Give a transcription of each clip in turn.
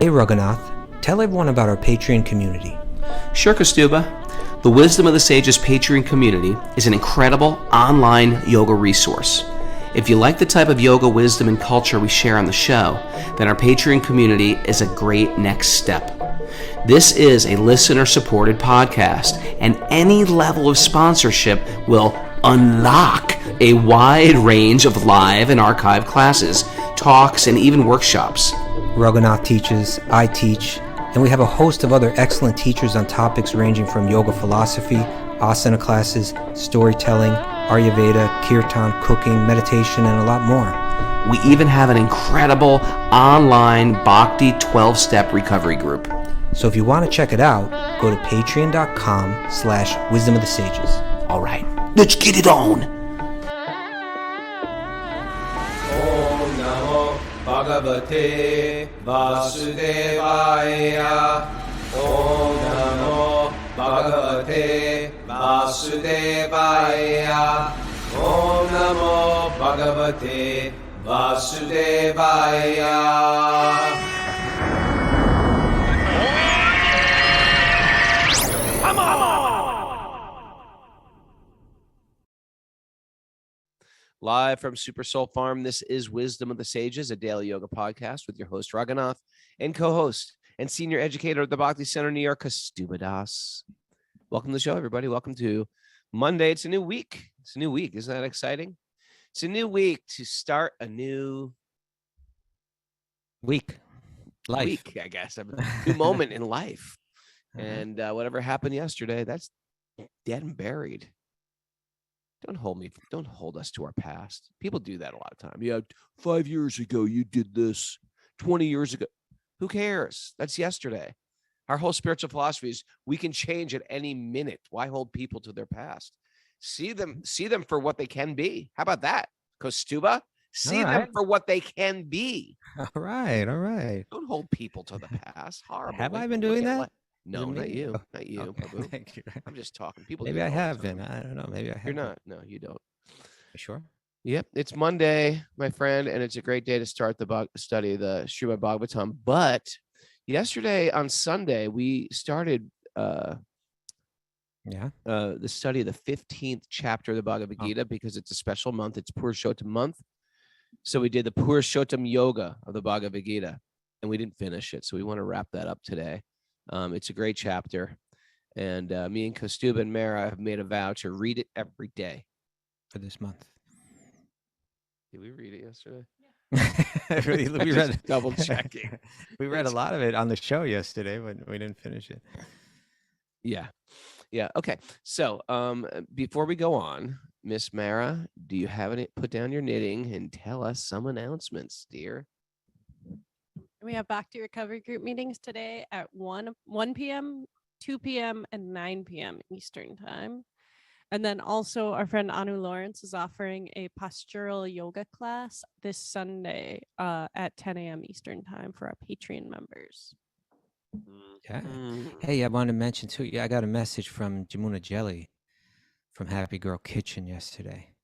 Hey Raghunath, tell everyone about our Patreon community. Sure, Kaustubha. The Wisdom of the Sages Patreon community is an incredible online yoga resource. If you like the type of yoga wisdom and culture we share on the show, then our Patreon community is a great next step. This is a listener-supported podcast, and any level of sponsorship will unlock a wide range of live and archived classes, talks, and even workshops. Raghunath teaches, I teach, and we have a host of other excellent teachers on topics ranging from yoga philosophy, asana classes, storytelling, Ayurveda, kirtan, cooking, meditation, and a lot more. We even have an incredible online Bhakti 12-step recovery group. So if you want to check it out, go to patreon.com/wisdom of the sages. All right, let's get it on. Om Namo Bhagavate Vasudevaya. Om Namo Bhagavate Vasudevaya. Om Namo Bhagavate Vasudevaya. Live from Super Soul Farm, this is Wisdom of the Sages, a daily yoga podcast with your host, Raghunath, and co-host and senior educator at the Bhakti Center, New York, Kaustubha Das. Welcome to the show, everybody. Welcome to Monday. It's a new week. It's a new week. Isn't that exciting? It's a new week to start a new Life. week, I guess. A new moment in life. And whatever happened yesterday, that's dead and buried. Don't hold us to our past. People do that a lot of time. Yeah, 5 years ago you did this. 20 years ago. Who cares? That's yesterday. Our whole spiritual philosophy is we can change at any minute. Why hold people to their past? See them for what they can be. How about that, Kaustubha? See them for what they can be. All right. Don't hold people to the past. Horrible. Have I been doing that? No, not you. Not you, Okay, Prabhu. thank you. I'm just talking. People. Maybe I have been. I don't know. Maybe I have. You're not. No, you don't. You sure? Yep, it's Monday, my friend, and it's a great day to start the study of the Srimad Bhagavatam. But yesterday on Sunday, we started the study of the 15th chapter of the Bhagavad-gita because it's a special month. It's Purushottama month. So we did the Purushottama yoga of the Bhagavad-gita, and we didn't finish it. So we want to wrap that up today. It's a great chapter. And me and Kaustubha and Mara have made a vow to read it every day. For this month. Did we read it yesterday? we read double checking. We read a lot of it on the show yesterday, but we didn't finish it. Yeah. Okay. So before we go on, Miss Mara, do you have any? Put down your knitting and tell us some announcements, dear. We have Bhakti Recovery Group meetings today at 1 p.m., 2 p.m., and 9 p.m. Eastern Time. And then also our friend Anu Lawrence is offering a postural yoga class this Sunday at 10 a.m. Eastern Time for our Patreon members. Yeah. Hey, I wanted to mention too, I got a message from Jamuna Jelly from Happy Girl Kitchen yesterday.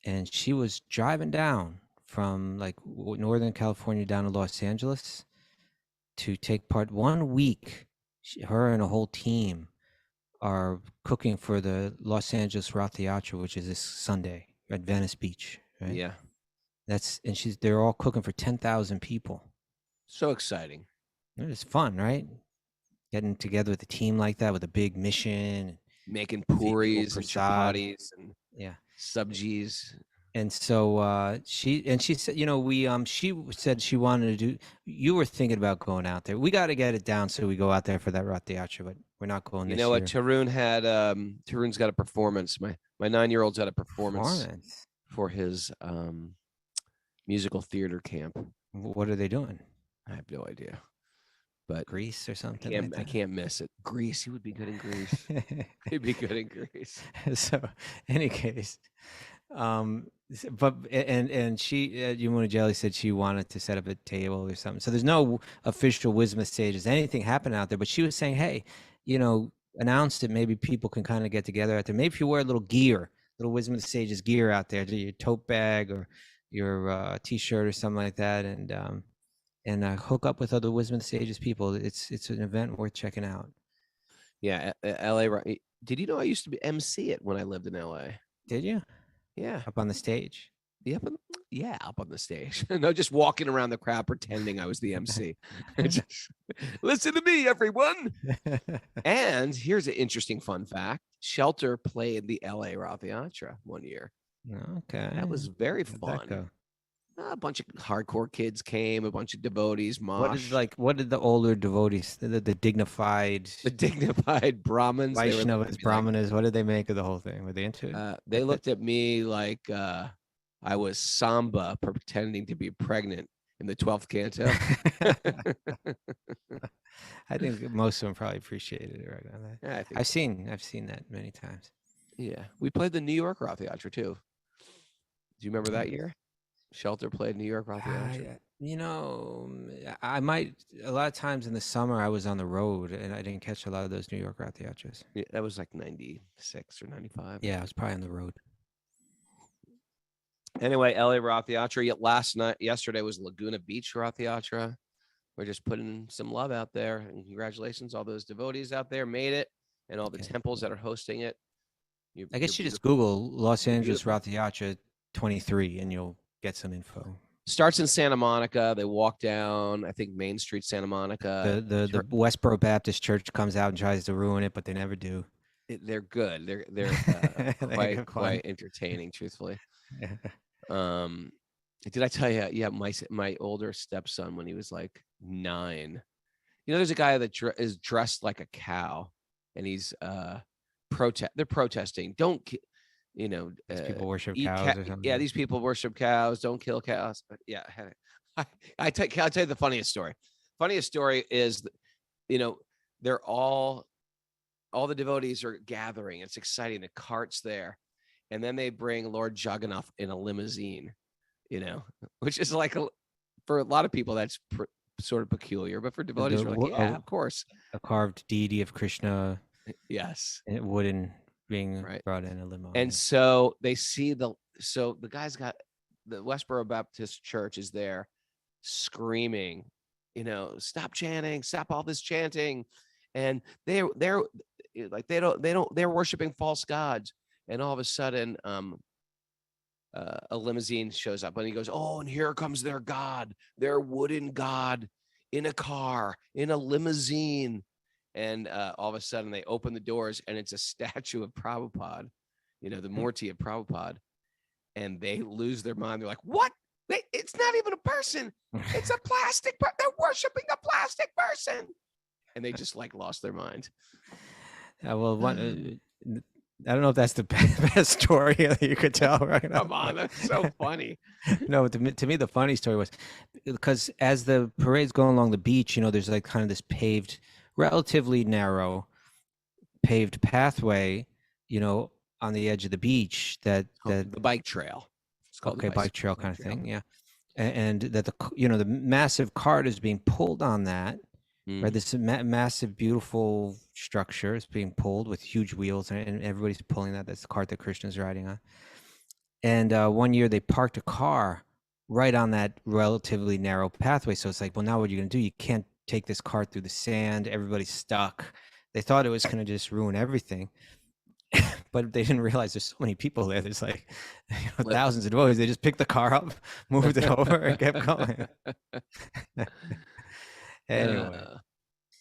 And she was driving down from like Northern California down to Los Angeles to take part 1 week. Her and a whole team are cooking for the Los Angeles Rath Yatra, which is this Sunday at Venice Beach, right? Yeah. They're all cooking for 10,000 people. So exciting. It's fun, right? Getting together with a team like that with a big mission. Making puris and chapatis and subjis. And so she said, she said she wanted to do. You were thinking about going out there. We got to get it down so we go out there for that Rath Yatra, but we're not going this year. You know what? Tarun's got a performance. My 9-year-old's got a performance for his musical theater camp. What are they doing? I have no idea. But Greece or something. I can't miss it. Greece. He would be good in Greece. He'd be good in Greece. So, in any case, but she, Yamuna Jelly said she wanted to set up a table or something. So there's no official wisdom stages, anything happening out there. But she was saying, hey, announced it. Maybe people can kind of get together out there. Maybe if you wear a little gear, little wisdom of the sages gear out there, your tote bag or your t-shirt or something like that, and hook up with other Wisdom Stages people. It's an event worth checking out. Yeah, LA. Did you know I used to be MC it when I lived in LA? Did you? Yeah. Up on the stage? Yep. Yeah, up on the stage. No, just walking around the crowd pretending I was the MC. Just, listen to me, everyone. And here's an interesting fun fact. Shelter played the LA Rath Yatra one year. Okay. That was very How'd that fun. go? A bunch of hardcore kids came, a bunch of devotees, mosh. What did the older devotees, the dignified, the dignified Brahmins, Vaishnavas, Brahmanas, what did they make of the whole thing? Were they into it? They looked at me like I was Samba pretending to be pregnant in the 12th canto. I think most of them probably appreciated it right on that. Yeah, I've seen that many times. Yeah, we played the New York Rath Yatra too. Do you remember that year? Shelter played New York Rath Yatra. You know, I might. A lot of times in the summer, I was on the road and I didn't catch a lot of those New York Rath Yatras. Yeah, that was like 96 or 95. Yeah, I was probably on the road. Anyway, LA Rath Yatra. Yesterday was Laguna Beach Rath Yatra. We're just putting some love out there, and congratulations, all those devotees out there made it, and all the temples that are hosting it. I guess you just Google Los Angeles Rath Yatra 23, and you'll get some info. Starts in Santa Monica. They walk down, I think, Main Street, Santa Monica. The Westboro Baptist Church comes out and tries to ruin it, but they never do. They're good. They're quite entertaining, truthfully. Did I tell you? Yeah, my older stepson, when he was like 9, there's a guy that is dressed like a cow, and he's they're protesting. Don't these people worship cows or something. Yeah, these people worship cows. Don't kill cows. Yeah, I'll tell you the funniest story. Funniest story is, they're all the devotees are gathering. It's exciting. The cart's there, and then they bring Lord Jagannath in a limousine. Which is like for a lot of people that's sort of peculiar, but for devotees, we're like, yeah, of course, a carved deity of Krishna. Yes, wooden being brought in a limo. And so they see the guy's got the Westboro Baptist Church is there screaming, stop chanting, stop all this chanting, and they're worshiping false gods, and all of a sudden, a limousine shows up, and he goes, oh, and here comes their god, their wooden god, in a car, in a limousine. And all of a sudden they open the doors, and it's a statue of Prabhupada, the Murti of Prabhupada. And they lose their mind. They're like, what? It's not even a person. It's a plastic. They're worshiping a plastic person. And they just lost their mind. I don't know if that's the best story that you could tell right now. Come on, that's so funny. No, to me, the funny story was because as the parade's going along the beach, there's kind of this paved, relatively narrow paved pathway, on the edge of the beach that the bike trail. It's called bike trail kind of thing. Yeah. And that the massive cart is being pulled on that. Right, this massive, beautiful structure is being pulled with huge wheels, and everybody's pulling that. That's the cart that Krishna's riding on. And one year they parked a car right on that relatively narrow pathway. So it's like, well, now what are you going to do? You can't take this cart through the sand. Everybody's stuck. They thought it was going to just ruin everything, but they didn't realize there's so many people there. There's thousands of devotees. They just picked the car up, moved it over, and kept going. Anyway,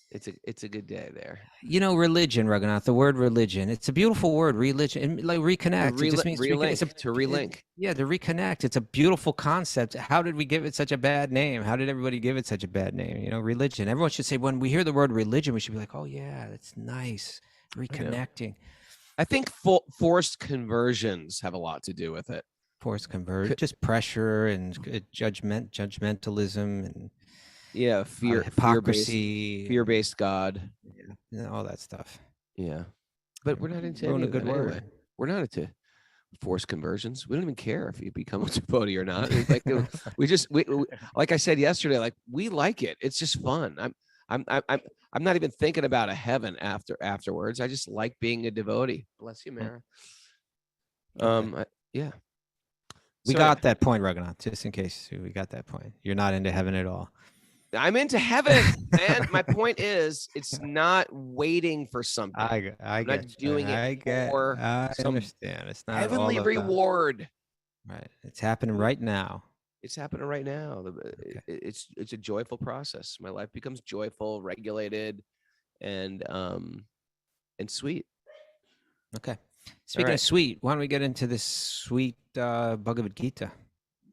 it's a good day there. Religion, Raghunath. The word religion. It's a beautiful word. Religion, and reconnect. It just means to relink. To reconnect. It's a beautiful concept. How did we give it such a bad name? How did everybody give it such a bad name? Religion. Everyone should say, when we hear the word religion, we should be like, oh yeah, that's nice. Reconnecting. I think forced conversions have a lot to do with it. Forced conversion, just pressure and judgmentalism and. Yeah, hypocrisy, fear-based God, all that stuff. Yeah, but we're not into a good word. Anyway. We're not into forced conversions. We don't even care if you become a devotee or not. We like I said yesterday, we like it. It's just fun. I'm not even thinking about a heaven afterwards. I just like being a devotee. Bless you, Mara. Yeah. We got that point, Raghunath. Just in case we got that point, you're not into heaven at all. I'm into heaven, man. My point is, it's not waiting for something. I'm not doing it for I some understand. It's not heavenly all about, reward. right. It's happening right now. It's happening right now. Okay. It's a joyful process. My life becomes joyful, regulated, and sweet. Okay. Speaking right. of sweet, why don't we get into this sweet Bhagavad-gita?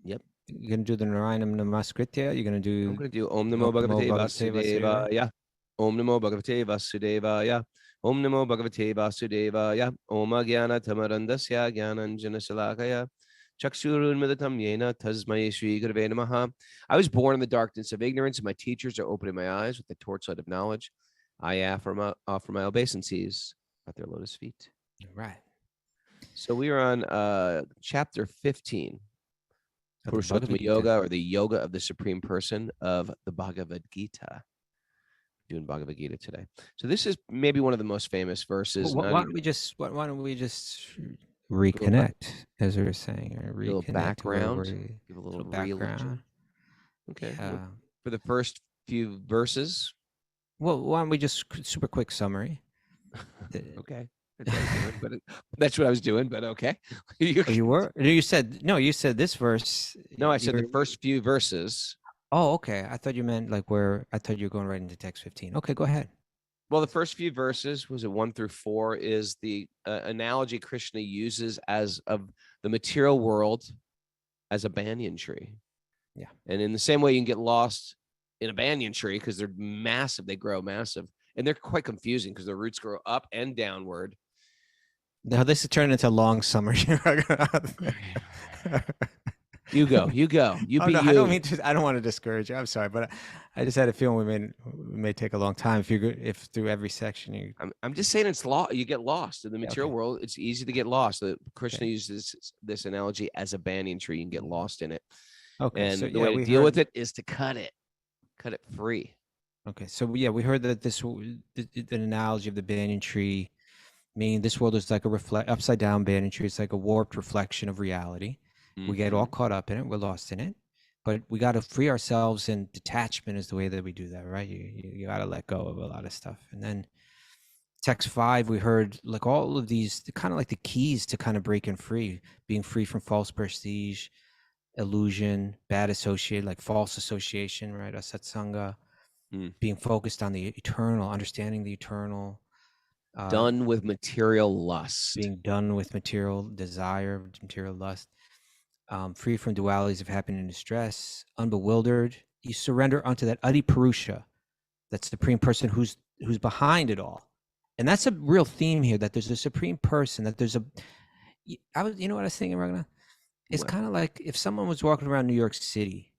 Yep. You're going to do the Narayanam Namaskritya? You're going to do... I'm going to do Om Namo Bhagavate Vasudevaya. Om Namo Bhagavate Vasudevaya. Om Namo Bhagavate Vasudevaya. Om Jnana Tamarandasya Jnananjana Salakaya. Chakshurunmidatam Yena Tasmai Shri Gurave Namaha. I was born in the darkness of ignorance, and my teachers are opening my eyes with the torchlight of knowledge. I offer my obeisances at their lotus feet. Right. So we are on chapter 15. Purushottama Yoga, or the Yoga of the Supreme Person of the Bhagavad-gita. Doing Bhagavad-gita today. So this is maybe one of the most famous verses. Why don't we just reconnect, as we were saying, or reconnect, a little background, give a little background. Okay. For the first few verses. Well, why don't we just super quick summary? Okay. That's what I was doing, but okay. You were? You said this verse. No, I said the first few verses. Oh, okay. I thought you meant like I thought you were going right into text 15. Okay, go ahead. Well, the first few verses, was it 1 through 4, is the analogy Krishna uses as of the material world as a banyan tree. Yeah. And in the same way, you can get lost in a banyan tree because they're massive. They grow massive. And they're quite confusing because the roots grow up and downward. Now this is turning into a long summer. You go. You I don't mean to. I don't want to discourage you. I'm sorry, but I just had a feeling we may take a long time if through every section you. I'm just saying you get lost in the material world. It's easy to get lost. Krishna uses this analogy as a banyan tree. You can get lost in it. Okay. And the way to deal with it is to cut it free. Okay. So we heard that the analogy of the banyan tree, meaning this world is like a upside down banyan tree. It's like a warped reflection of reality. Mm-hmm. We get all caught up in it. We're lost in it. But we got to free ourselves, and detachment is the way that we do that, right? You got to let go of a lot of stuff. And then text 5, we heard like all of these, kind of like the keys to kind of breaking free, being free from false prestige, illusion, bad association, like false association, right? Asatsanga, being focused on the eternal, understanding the eternal. Done with material lust. Being done with material desire, material lust. Free from dualities of happiness and distress, unbewildered. You surrender unto that Adi Purusha, that supreme person who's behind it all. And that's a real theme here, that there's a supreme person, that there's you know what I was thinking, Raghunath? It's kind of like if someone was walking around New York City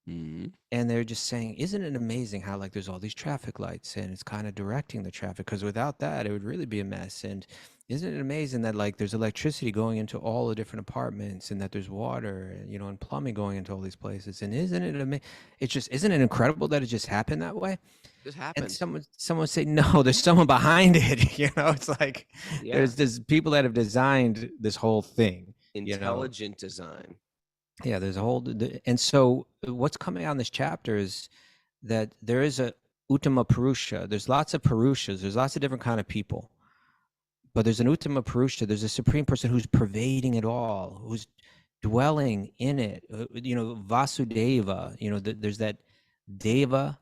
and they're just saying, isn't it amazing how like there's all these traffic lights and it's kind of directing the traffic, because without that it would really be a mess. And isn't it amazing that like there's electricity going into all the different apartments, and that there's water, and plumbing going into all these places? And isn't it amazing? Isn't it incredible that it just happened that way? Just happened. And someone say, no, there's someone behind it. It's like there's people that have designed this whole thing. Intelligent design. Yeah, there's a whole, and so what's coming out in this chapter is that there is a Uttama Purusha. There's lots of Purushas. There's lots of different kind of people, but there's an Uttama Purusha. There's a supreme person who's pervading it all, who's dwelling in it. Vasudeva. There's that Deva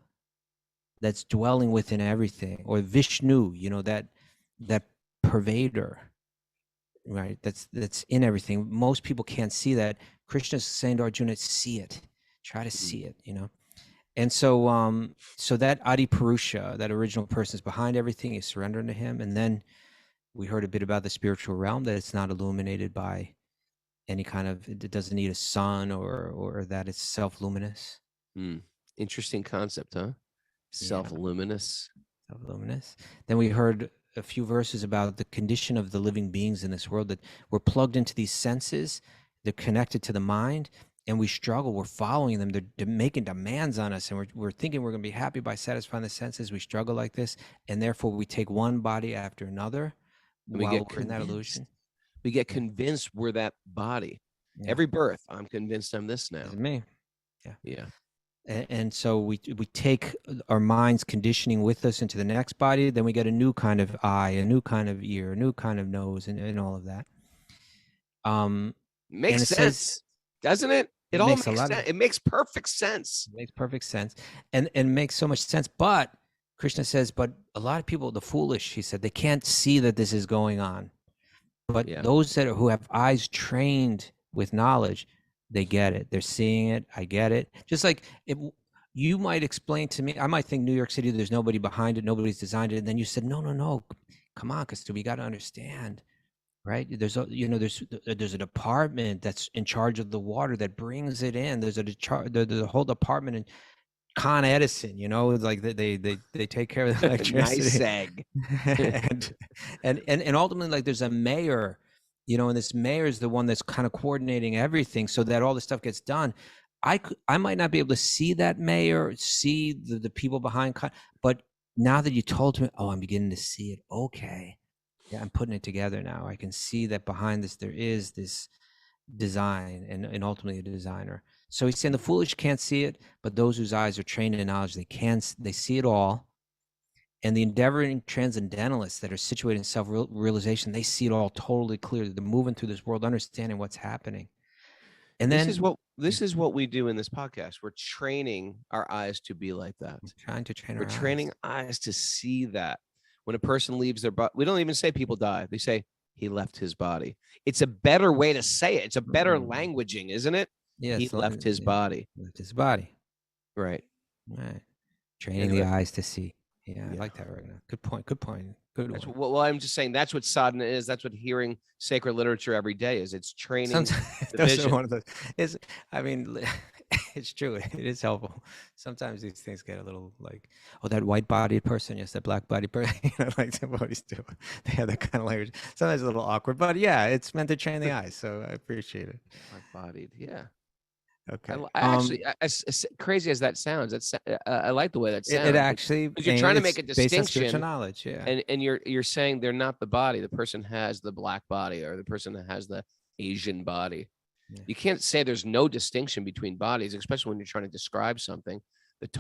that's dwelling within everything, or Vishnu. That pervader. Right, that's in everything. Most people can't see that. Krishna's saying to Arjuna, see it, try to see it, And so so that Adi Purusha, that original person, is behind everything, is surrendering to him. And then we heard a bit about the spiritual realm, that it's not illuminated by any kind of, it doesn't need a sun, or that it's self-luminous. Interesting concept, huh? Self-luminous. Self-luminous. Then we heard a few verses about the condition of the living beings in this world, that we're plugged into these senses, they're connected to the mind, and we struggle. We're following them. They're making demands on us, and we're thinking we're going to be happy by satisfying the senses. We struggle like this, and therefore we take one body after another while we're in that illusion. We get convinced we're that body. Every birth, I'm convinced I'm this now. It's me. Yeah. And so we take our mind's conditioning with us into the next body. Then we get a new kind of eye, a new kind of ear, a new kind of nose, and all of that. Makes and it sense, says, doesn't it? It all makes makes a lot sense. of, It makes perfect sense. it makes perfect sense, and makes so much sense. But Krishna says, but a lot of people, the foolish, he said, they can't see that this is going on. But Yeah. those that who have eyes trained with knowledge, they get it. They're seeing it. I get it. Just like if you might explain to me, I might think New York City, there's nobody behind it, nobody's designed it. And then you said, no, come on, Kaustubha, we got to understand, right? There's there's a department that's in charge of the water that brings it in. There's a whole department in Con Edison, it's like they take care of the electricity. Nice seg. and ultimately, like, there's a mayor, and this mayor is the one that's kind of coordinating everything so that all this stuff gets done. I might not be able to see that mayor, see the people behind, but now that you told me, I'm beginning to see it. Okay, yeah, I'm putting it together now. I can see that behind this there is this design and ultimately a designer. So he's saying the foolish can't see it, but those whose eyes are trained in knowledge, they see it all. And the endeavoring transcendentalists that are situated in self-realization, they see it all totally clearly. They're moving through this world, understanding what's happening. And this is what we do in this podcast. We're training our eyes to be like that. We're training eyes to see that. When a person leaves their body, we don't even say people die. They say he left his body. It's a better way to say it. It's a better languaging, isn't it? Yeah, he left his body. Left his body. Right. Training the eyes to see. Yeah, I like that, Raghunath. Good point. Well, I'm just saying that's what sadhana is. That's what hearing sacred literature every day is. It's training the vision. One of those. It's true. It is helpful. Sometimes these things get a little like, that white-bodied person, yes, that black-bodied person. Like some bodies do. They have that kind of language. Sometimes a little awkward, but yeah, it's meant to train the eyes. So I appreciate it. Black-bodied, yeah. Okay. I actually, as crazy as that sounds, I like the way that sounds. It actually, you're trying to make a distinction. Based on spiritual knowledge, yeah. And you're saying they're not the body. The person has the black body, or the person that has the Asian body. Yeah. You can't say there's no distinction between bodies, especially when you're trying to describe something.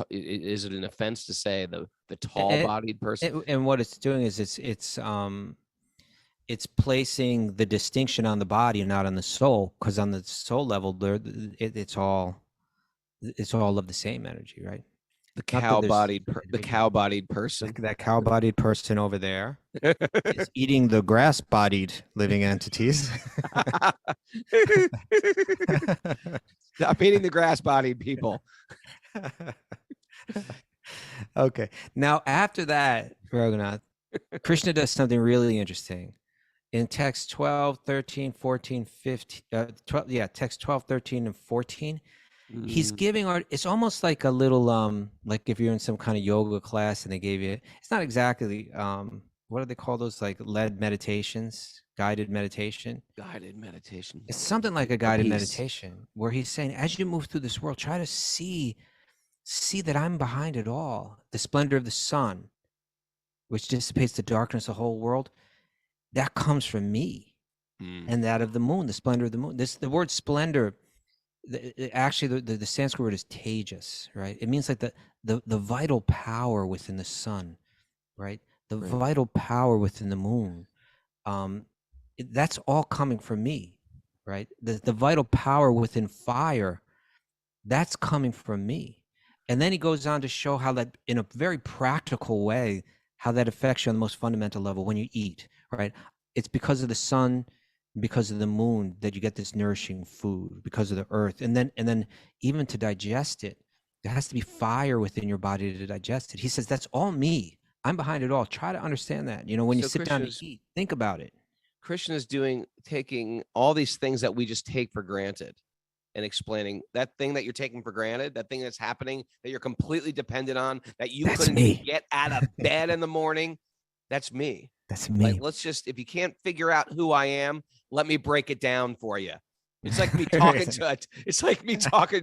Is it an offense to say the tall-bodied person? And what it's doing is it's placing the distinction on the body and not on the soul, because on the soul level, it's all of the same energy, right? The cow-bodied person. That cow-bodied person over there is eating the grass-bodied living entities. Stop eating the grass-bodied people. Okay. Now, after that, Raghunath, Krishna does something really interesting. In text 12, 13, 14, 15, text 12, 13, and 14, he's giving it's almost like a little, like if you're in some kind of yoga class and they gave you, it's not exactly, what do they call those, like guided meditation? Guided meditation. It's something like a guided meditation where he's saying, as you move through this world, try to see that I'm behind it all. The splendor of the sun, which dissipates the darkness of the whole world, that comes from me. And that of the moon, the splendor of the moon. The word splendor, actually the Sanskrit word is tejas, right? It means like the vital power within the sun, right? The vital power within the moon. That's all coming from me, right? The vital power within fire, that's coming from me. And then he goes on to show how that, in a very practical way, how that affects you on the most fundamental level when you eat, right? It's because of the sun, because of the moon, that you get this nourishing food, because of the earth. And then even to digest it, there has to be fire within your body to digest it. He says, that's all me. I'm behind it all. Try to understand that. When you sit down to eat, think about it. Krishna is taking all these things that we just take for granted and explaining that thing that you're taking for granted, that thing that's happening, that you're completely dependent on, that you couldn't get out of bed in the morning. That's me. That's me. Like, if you can't figure out who I am, let me break it down for you. It's like me talking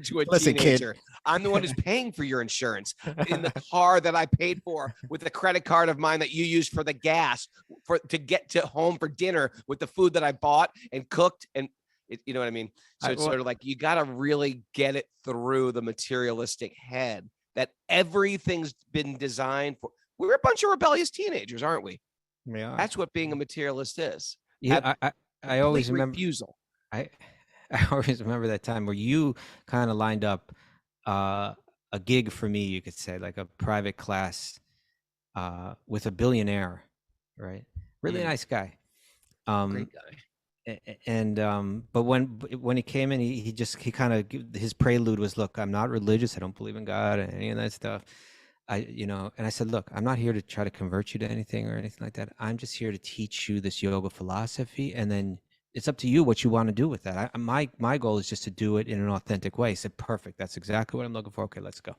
to a teenager. Kid. I'm the one who's paying for your insurance in the car that I paid for with the credit card of mine that you used for the gas to get to home for dinner with the food that I bought and cooked. And You know what I mean? So it's well- sort of like you got to really get it through the materialistic head that everything's been designed for. We're a bunch of rebellious teenagers, aren't we? We are. That's what being a materialist is. Yeah, I always Complete remember. refusal. I always remember that time where you kind of lined up a gig for me, you could say, like a private class with a billionaire, right? Really nice guy. Great guy. And but when he came in, he kind of, his prelude was, look, I'm not religious, I don't believe in God and any of that stuff. And I said, look, I'm not here to try to convert you to anything or anything like that. I'm just here to teach you this yoga philosophy, and then it's up to you what you want to do with that. My goal is just to do it in an authentic way. He said, perfect, that's exactly what I'm looking for. Okay, let's go.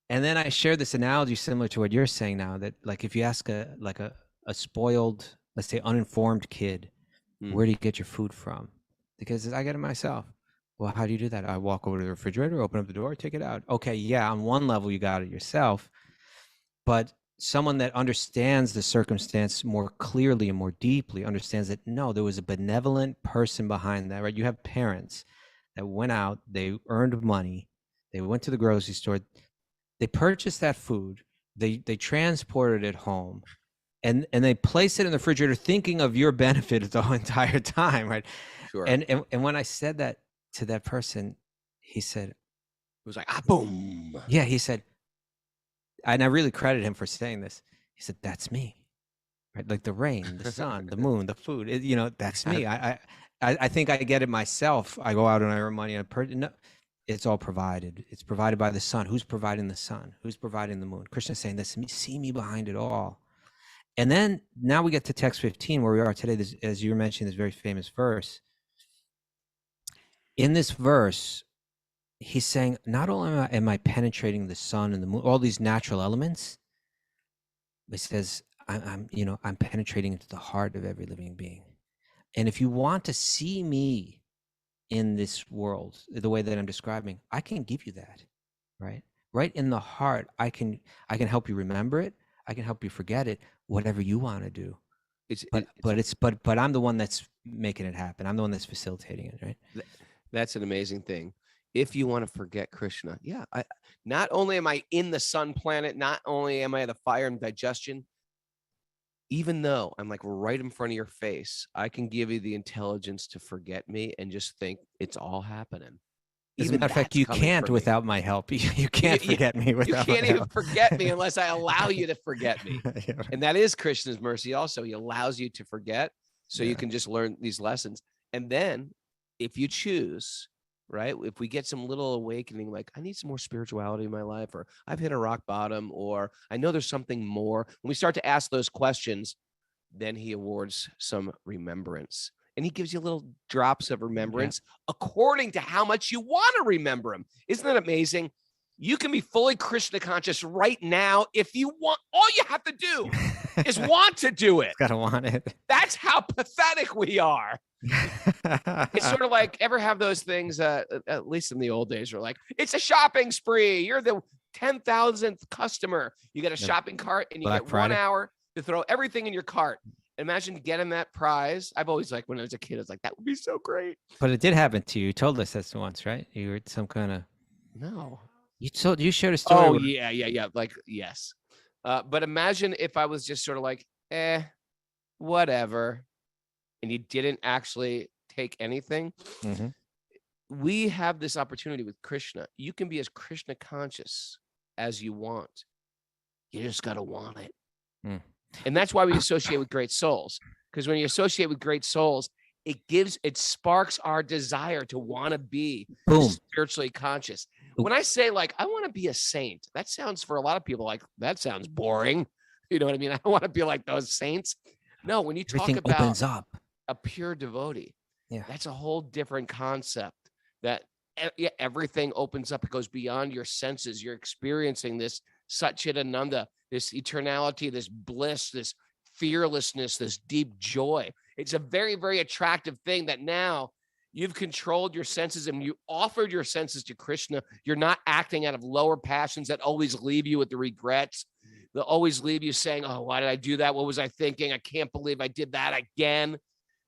And then I shared this analogy similar to what you're saying now, that like if you ask a spoiled, let's say uninformed kid, where do you get your food from? Because I get it myself. Well, how do you do that? I walk over to the refrigerator, open up the door, take it out. Okay, yeah, on one level you got it yourself, but someone that understands the circumstance more clearly and more deeply understands that no, there was a benevolent person behind that, right? You have parents that went out, they earned money, they went to the grocery store, they purchased that food, they transported it home, and they place it in the refrigerator thinking of your benefit the whole entire time, right? Sure. And when I said that to that person, he said, it was like, boom. Yeah, he said, and I really credit him for saying this. He said, that's me, right? Like the rain, the sun, the moon, the food, that's me. I think I get it myself. I go out and I earn money. No, it's all provided. It's provided by the sun. Who's providing the sun? Who's providing the moon? Krishna's saying this, see me behind it all. And then now we get to text 15, where we are today. This, as you were mentioning, this very famous verse. In this verse, he's saying, not only am I penetrating the sun and the moon, all these natural elements, but he says, I'm penetrating into the heart of every living being. And if you want to see me in this world, the way that I'm describing, I can give you that, right? Right in the heart, I can help you remember it. I can help you forget it, whatever you want to do. But I'm the one that's making it happen. I'm the one that's facilitating it, right? That's an amazing thing. If you want to forget Krishna, not only am I in the sun planet, not only am I the fire and digestion, even though I'm like right in front of your face, I can give you the intelligence to forget me and just think it's all happening. As a matter of fact, you can't without my help. You can't forget me without my help. You can't even forget me unless I allow you to forget me. Yeah, right. And that is Krishna's mercy also. He allows you to forget so you can just learn these lessons. And then if you choose, right, if we get some little awakening, like I need some more spirituality in my life, or I've hit a rock bottom, or I know there's something more. When we start to ask those questions, then he awards some remembrance. And he gives you little drops of remembrance according to how much you want to remember him. Isn't that amazing? You can be fully Krishna conscious right now if you want. All you have to do is want to do it. Gotta want it. That's how pathetic we are. It's sort of like, ever have those things, at least in the old days, were like, it's a shopping spree. You're the 10,000th customer. You get a shopping cart and you Black get Friday. 1 hour to throw everything in your cart. Imagine getting that prize. I've always, like, when I was a kid, I was like, that would be so great. But it did happen to you. You told us this once, right? You were some kind of. No. You shared a story. Oh, yeah. Like, yes. But imagine if I was just sort of like, whatever, and you didn't actually take anything. Mm-hmm. We have this opportunity with Krishna. You can be as Krishna conscious as you want. You just got to want it. Mm. And that's why we associate with great souls. Because when you associate with great souls, it sparks our desire to want to be spiritually conscious. When I say, like, I want to be a saint, that sounds, for a lot of people, like, that sounds boring. You know what I mean? I want to be like those saints. No, when you talk about opens up. A pure devotee, that's a whole different concept. That everything opens up. It goes beyond your senses. You're experiencing this Satchidananda, this eternality, this bliss, this fearlessness, this deep joy. It's a very, very attractive thing that now you've controlled your senses and you offered your senses to Krishna. You're not acting out of lower passions that always leave you with the regrets. They'll always leave you saying, oh, why did I do that? What was I thinking? I can't believe I did that again.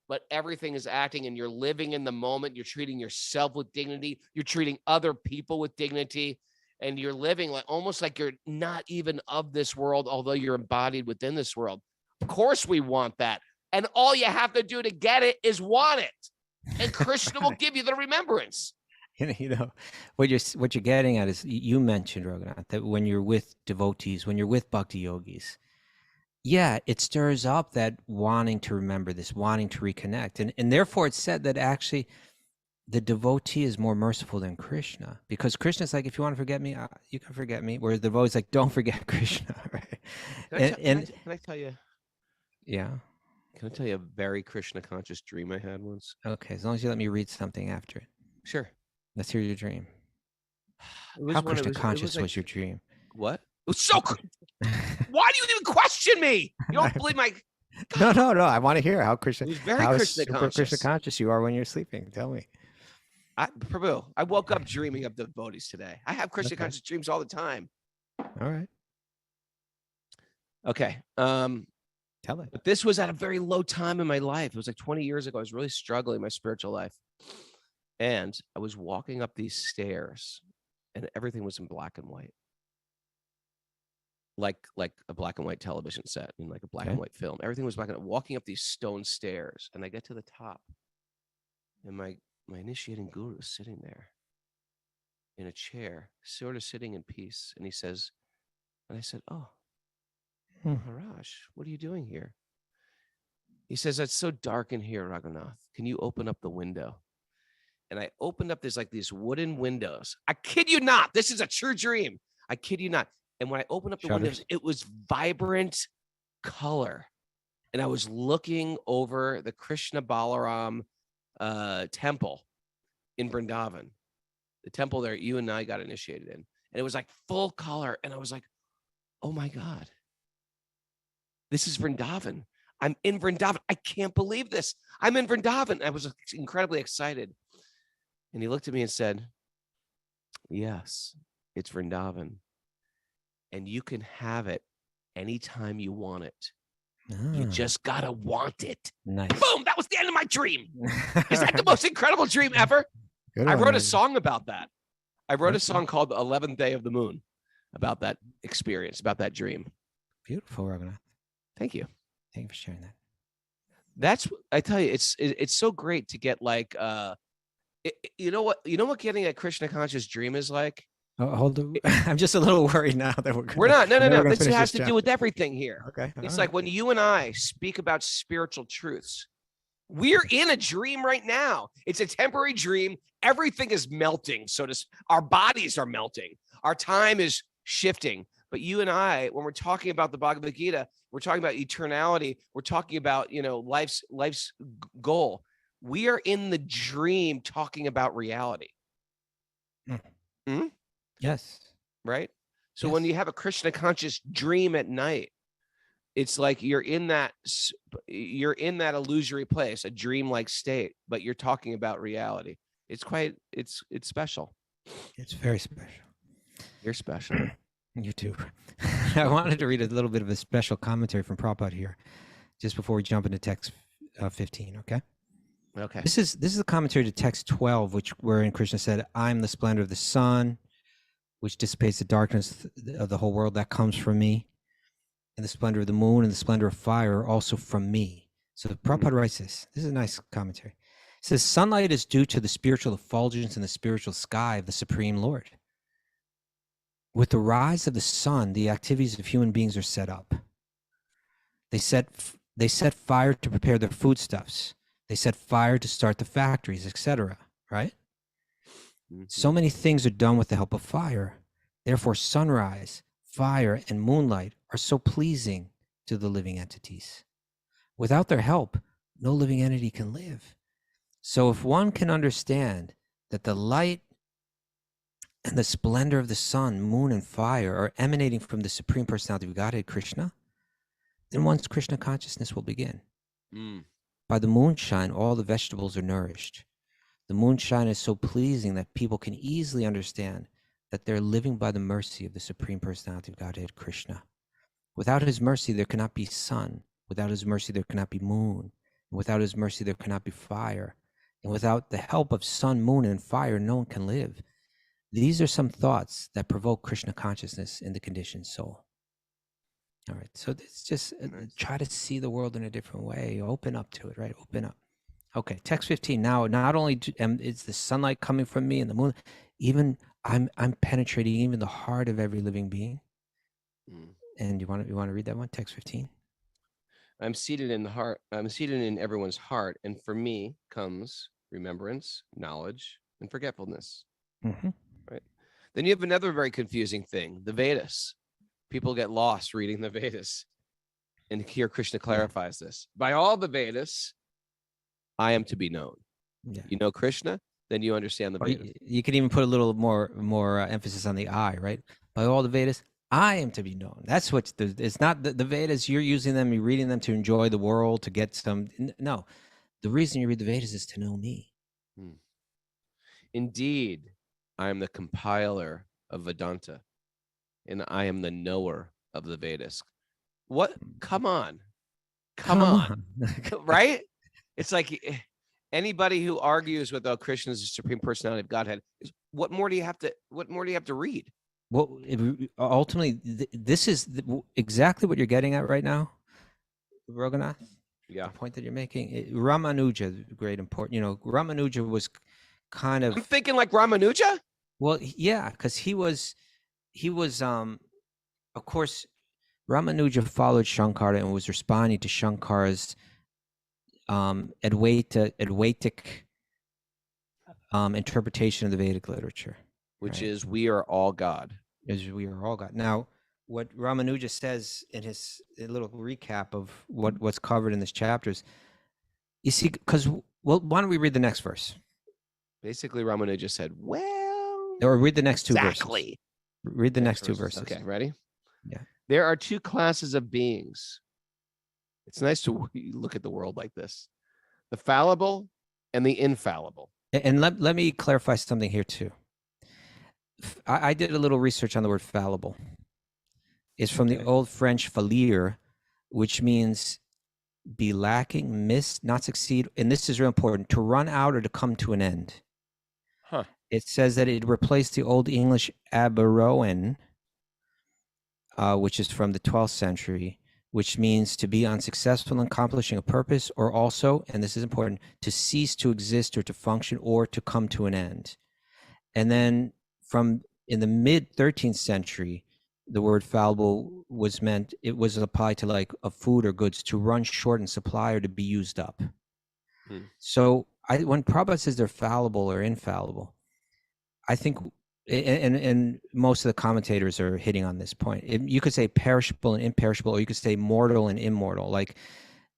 but everything is acting and you're living in the moment. You're treating yourself with dignity. You're treating other people with dignity. And you're living like almost like you're not even of this world, although you're embodied within this world. Of course we want that. And all you have to do to get it is want it. And Krishna will give you the remembrance. You know, what you're getting at is, you mentioned, Raghunath, that when you're with devotees, when you're with bhakti yogis, yeah, it stirs up that wanting to remember this, wanting to reconnect. And therefore it's said that actually the devotee is more merciful than Krishna, because Krishna's like, if you want to forget me, you can forget me. Whereas the devotee's like, don't forget Krishna, right? Can I tell you? Yeah. Can I tell you a very Krishna conscious dream I had once? Okay, as long as you let me read something after it. Sure. Let's hear your dream. Was How Krishna conscious was your dream? What? It was so. Why do you even question me? You don't believe my. No. I want to hear how Krishna. It was very Krishna conscious. Krishna conscious you are when you're sleeping. Tell me. Prabhu, I woke up dreaming of devotees today. I have Krishna conscious dreams all the time. All right. Okay. Tell it. But this was at a very low time in my life. It was like 20 years ago. I was really struggling in my spiritual life. And I was walking up these stairs and everything was in black and white. Like a black and white television set, and like a black and white film. Everything was black and white. Walking up these stone stairs, and I get to the top, and my initiating guru is sitting there in a chair, sort of sitting in peace. And he says, and I said, "Oh, Maharaj, what are you doing here?" He says, "It's so dark in here, Raghunath. Can you open up the window?" And I opened up, there's like these wooden windows. I kid you not. This is a true dream. I kid you not. And when I opened up the windows, it was vibrant color. And I was looking over the Krishna Balaram temple in Vrindavan, the temple there you and I got initiated in. And it was like full color. And I was like, oh my God, this is Vrindavan. I'm in Vrindavan. I can't believe this. I'm in Vrindavan. I was incredibly excited. And he looked at me and said, yes, it's Vrindavan. And you can have it anytime you want it. You just gotta want it. Nice. Boom! That was the end of my dream. Is that the most incredible dream ever? I wrote a song about that. I wrote a song called "The 11th Day of the Moon" about that experience, about that dream. Beautiful, Raghunath. Thank you. Thank you for sharing that. That's, I tell you, it's so great to get like, you know what getting a Krishna conscious dream is like? Oh, hold on. I'm just a little worried now that we're not. No. This has to do with everything here. Okay. It's like when you and I speak about spiritual truths, we're in a dream right now. It's a temporary dream. Everything is melting. Our bodies are melting. Our time is shifting. But you and I, when we're talking about the Bhagavad-gita, we're talking about eternality. We're talking about, life's goal. We are in the dream talking about reality. Yes. Right. So when you have a Krishna conscious dream at night, it's like you're in that illusory place, a dream-like state, but you're talking about reality. It's special. It's very special. You're special. You too. I wanted to read a little bit of a special commentary from Prabhupada here, just before we jump into text 15. Okay. Okay. This is a commentary to text 12, wherein Krishna said, "I'm the splendor of the sun, which dissipates the darkness of the whole world. That comes from me. And the splendor of the moon and the splendor of fire are also from me." So Prabhupada writes this. This is a nice commentary. It says, sunlight is due to the spiritual effulgence in the spiritual sky of the Supreme Lord. With the rise of the sun, the activities of human beings are set up. They set fire to prepare their foodstuffs. They set fire to start the factories, etc. Right? So many things are done with the help of fire. Therefore, sunrise, fire, and moonlight are so pleasing to the living entities. Without their help, no living entity can live. So if one can understand that the light and the splendor of the sun, moon, and fire are emanating from the Supreme Personality of Godhead, Krishna, then one's Krishna consciousness will begin. By the moonshine, all the vegetables are nourished. The moonshine is so pleasing that people can easily understand that they're living by the mercy of the Supreme Personality of Godhead, Krishna. Without his mercy, there cannot be sun. Without his mercy, there cannot be moon. Without his mercy, there cannot be fire. And without the help of sun, moon, and fire, no one can live. These are some thoughts that provoke Krishna consciousness in the conditioned soul. All right. So it's just try to see the world in a different way. Open up to it, right? Open up. Okay. Text 15. Now, not only is the sunlight coming from me and the moon, even I'm penetrating even the heart of every living being. And you want to read that one? Text 15. I'm seated in the heart. I'm seated in everyone's heart. And for me comes remembrance, knowledge, and forgetfulness. Right. Then you have another very confusing thing, the Vedas. People get lost reading the Vedas. And here Krishna clarifies this. By all the Vedas, I am to be known. Yeah. You know Krishna, then you understand the Vedas. You can even put a little more emphasis on the I, right? By all the Vedas, I am to be known. That's what it's not the Vedas. You're using them, you're reading them to enjoy the world, to get some. No, the reason you read the Vedas is to know me. Indeed, I am the compiler of Vedanta, and I am the knower of the Vedas. What? Come on. Right? It's like anybody who argues with Krishna is the supreme personality of Godhead. What more do you have to read? Well, ultimately, this is exactly what you're getting at right now, Raghunath. Yeah. The point that you're making. Ramanuja, great important. Ramanuja was kind of. I'm thinking like Ramanuja. Well, yeah, because he was, of course, Ramanuja followed Shankara and was responding to Shankara's Advaitic interpretation of the Vedic literature. Which is we are all God. We are all God. Now, what Ramanuja says in his little recap of what's covered in this chapters, you see, why don't we read the next verse? Basically, Ramanuja said, or read the next two verses. Exactly. Read the next two verses. Okay, ready? Yeah. There are two classes of beings. It's nice to look at the world like this: the fallible and the infallible. And let me clarify something here too. I did a little research on the word fallible. It's from the old French faillir, which means be lacking, miss, not succeed. And this is real important, to run out or to come to an end. It says that it replaced the old English aberoen, which is from the 12th century, which means to be unsuccessful in accomplishing a purpose, or also, and this is important, to cease to exist or to function or to come to an end. And then in the mid 13th century, the word fallible was applied to like a food or goods, to run short in supply or to be used up. So when Prabhupada says they're fallible or infallible, I think, and most of the commentators are hitting on this point. You could say perishable and imperishable, or you could say mortal and immortal. Like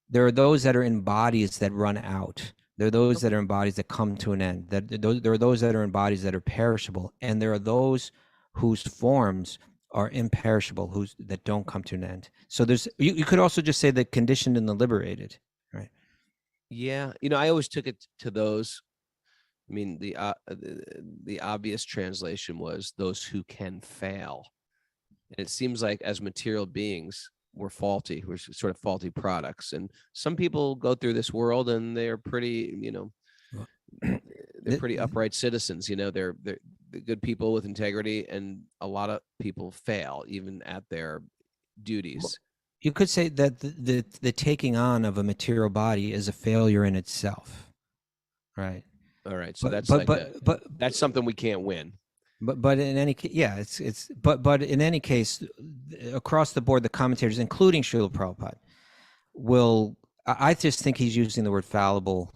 there are those that are in bodies that run out. There are those that are in bodies that come to an end. There are those that are in bodies that are perishable, and there are those whose forms are imperishable, that don't come to an end. So you could also just say the conditioned and the liberated, right? Yeah, I always took it to those. I mean, the obvious translation was those who can fail. And it seems like as material beings, we're faulty. We're sort of faulty products. And some people go through this world and they're pretty, they're pretty upright citizens. They're good people with integrity, and a lot of people fail even at their duties. You could say that the taking on of a material body is a failure in itself, right? All right, so that's something we can't win. But in any case, yeah, but in any case, across the board, the commentators, including Srila Prabhupada, I just think he's using the word fallible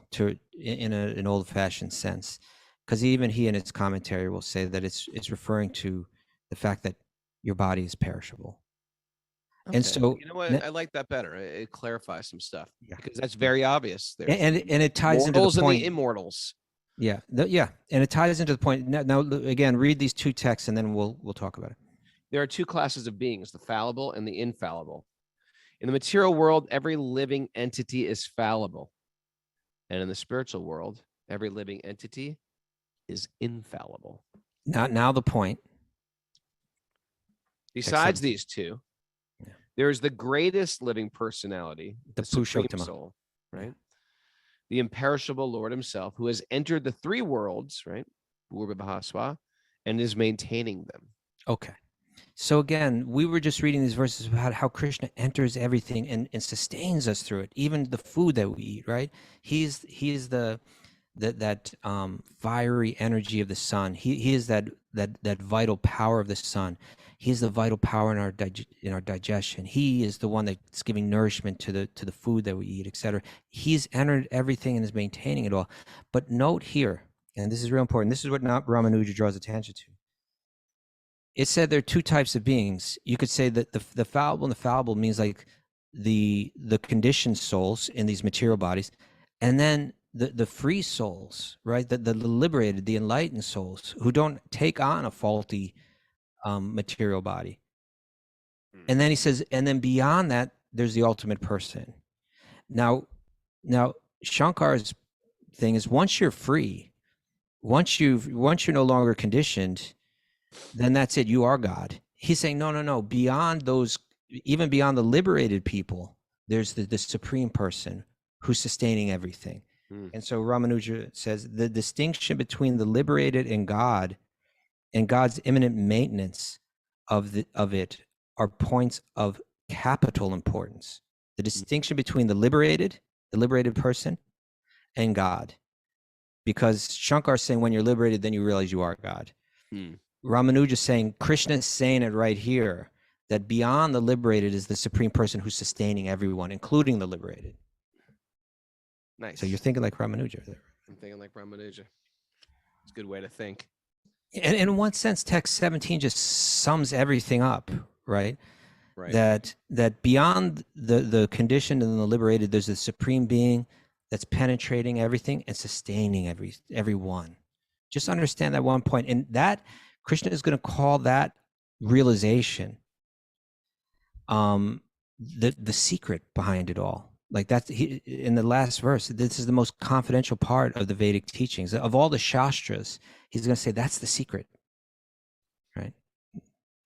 in an old-fashioned sense, because even he in his commentary will say that it's referring to the fact that your body is perishable. Okay. And so, you know what, I like that better. It clarifies some stuff, because that's very obvious. And it ties into the point. And the immortals. Yeah, and it ties into the point. Now, again, read these two texts, and then we'll talk about it. There are two classes of beings: the fallible and the infallible. In the material world, every living entity is fallible, and in the spiritual world, every living entity is infallible. Now the point. Besides these two, there is the greatest living personality, the Purushottama soul, right? the imperishable Lord himself, who has entered the three worlds, right? And is maintaining them. Okay. So again, we were just reading these verses about how Krishna enters everything and sustains us through it, even the food that we eat, right? He's that fiery energy of the sun. He is that vital power of the sun. He's the vital power in our digestion. He is the one that's giving nourishment to the food that we eat, etc. He's entered everything and is maintaining it all. But note here, and this is real important. This is what Ramanuja draws attention to. It said there are two types of beings. You could say that the fallible and the fallible means like the conditioned souls in these material bodies, and then the free souls, right? The liberated, the enlightened souls who don't take on a faulty material body. And then he says, and then beyond that, there's the ultimate person. Now Shankar's thing is once you're free, once you're no longer conditioned, then that's it. You are God. He's saying, no. Beyond those, even beyond the liberated people, there's the supreme person who's sustaining everything. And so Ramanuja says the distinction between the liberated and God and God's imminent maintenance of it are points of capital importance. The distinction between the liberated person, and God. Because Shankar is saying when you're liberated, then you realize you are God. Ramanuja is saying, Krishna is saying it right here, that beyond the liberated is the supreme person who's sustaining everyone, including the liberated. Nice. So you're thinking like Ramanuja there. I'm thinking like Ramanuja. It's a good way to think. And in one sense, text 17 just sums everything up, right? Right. That beyond the conditioned and the liberated, there's a supreme being that's penetrating everything and sustaining everyone. Just understand that one point. And that Krishna is going to call that realization the secret behind it all. Like that's in the last verse, this is the most confidential part of the Vedic teachings. Of all the Shastras, he's going to say that's the secret, right?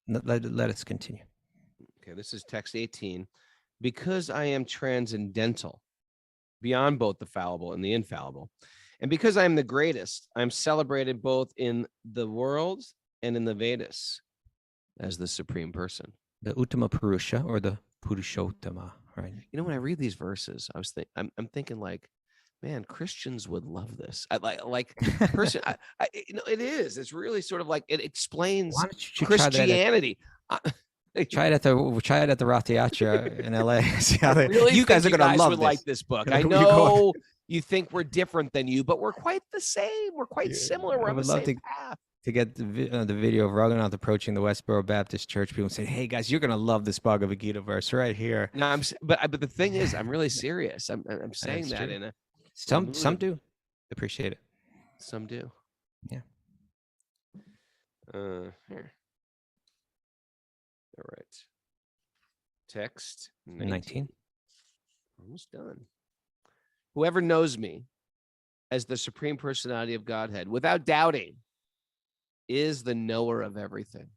Let us continue. Okay, this is text 18. Because I am transcendental, beyond both the fallible and the infallible, and because I am the greatest, I am celebrated both in the world and in the Vedas as the supreme person. The Uttama Purusha or the Purushottama, right? You know, when I read these verses, I'm thinking like, man, Christians would love this. Person, it is. It's really sort of like it explains Christianity. Try it at the Rath Yatra in LA. See how really you guys are going to love would this. Like this book. I know you think we're different than you, but we're quite the same. We're quite similar. We're on the same path. To get the video of Raghunath approaching the Westboro Baptist Church, people say, "Hey guys, you're gonna love this Bhagavad-gita verse right here." No, but the thing is, I'm really serious. I'm saying that true. in a some do appreciate it. Some do. Yeah. Here. All right. Text 19. Almost done. Whoever knows me as the supreme personality of Godhead, without doubting, is the knower of everything.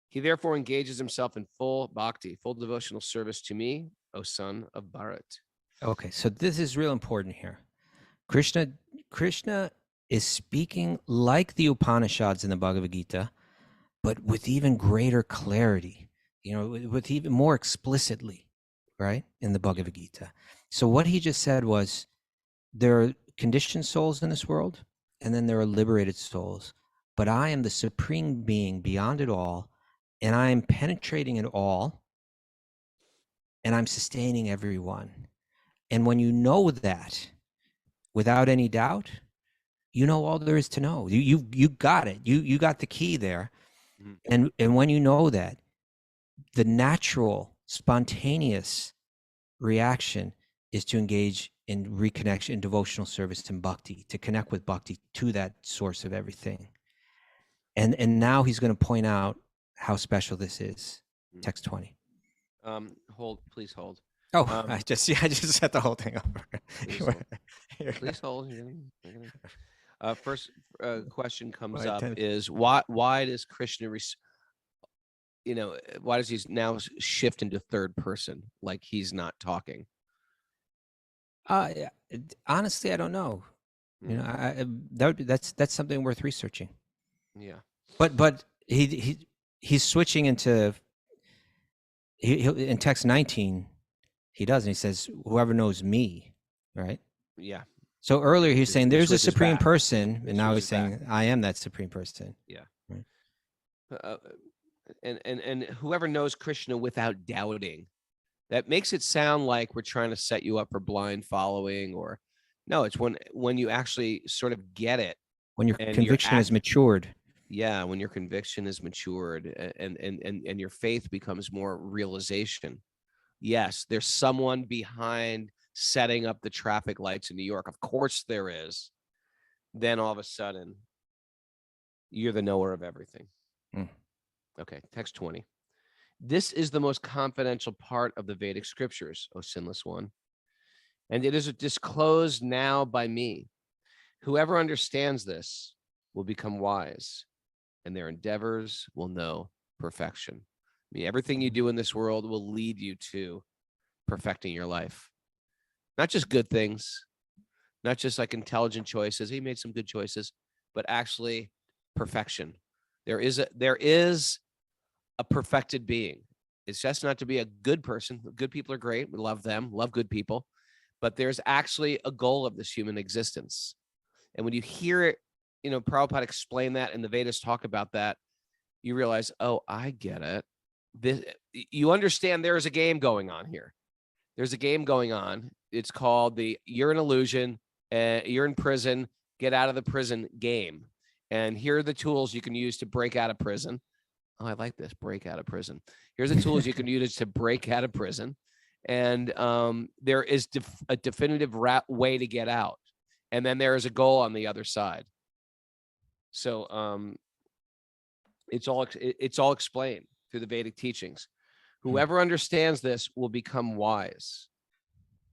He therefore engages himself in full bhakti, full devotional service to me, O son of Bharat. Okay, so this is real important here. Krishna is speaking like the Upanishads in the Bhagavad Gita, but with even greater clarity, with even more explicitly, right, in the Bhagavad Gita. So what he just said was, there are conditioned souls in this world, and then there are liberated souls. But I am the supreme being beyond it all, and I am penetrating it all, and I'm sustaining everyone. And when you know that, without any doubt, you know all there is to know. You got it. You got the key there. And when you know that, the natural, spontaneous reaction is to engage in reconnection, in devotional service and bhakti, to connect with bhakti to that source of everything. And now he's going to point out how special this is. Text 20. Please hold. Oh, I just set the whole thing up. Please hold. First question comes up is why does Krishna, why does he now shift into third person like he's not talking? Yeah, honestly, I don't know. You know, that's something worth researching. Yeah. But he's switching into he in text 19. He does, and he says, "Whoever knows me," right? Yeah. So earlier he was saying there's a switches supreme back. person, It and now he's switches back. saying I am that supreme person. Yeah. Right. And whoever knows Krishna without doubting, that makes it sound like we're trying to set you up for blind following, or no, it's when you actually sort of get it, When your and conviction is matured. Yeah, when your conviction is matured, and your faith becomes more realization. Yes, there's someone behind setting up the traffic lights in New York. Of course there is. Then all of a sudden, you're the knower of everything. Okay, text 20. This is the most confidential part of the Vedic scriptures, O sinless one, and it is disclosed now by me. Whoever understands this will become wise, and their endeavors will know perfection. I mean, everything you do in this world will lead you to perfecting your life. Not just good things, not just like intelligent choices. He made some good choices, but actually perfection. There is a perfected being. It's just not to be a good person. Good people are great. We love them, love good people. But there's actually a goal of this human existence. And when you hear it, you know, Prabhupada explain that and the Vedas talk about that, you realize, oh, I get it. You understand there is a game going on here. There's a game going on. It's called you're an illusion, you're in prison, get out of the prison game. And here are the tools you can use to break out of prison. Oh, I like this, break out of prison. Here's the tools you can use to break out of prison. And there is a definitive way to get out. And then there is a goal on the other side. So it's all explained through the Vedic teachings. Whoever understands this will become wise.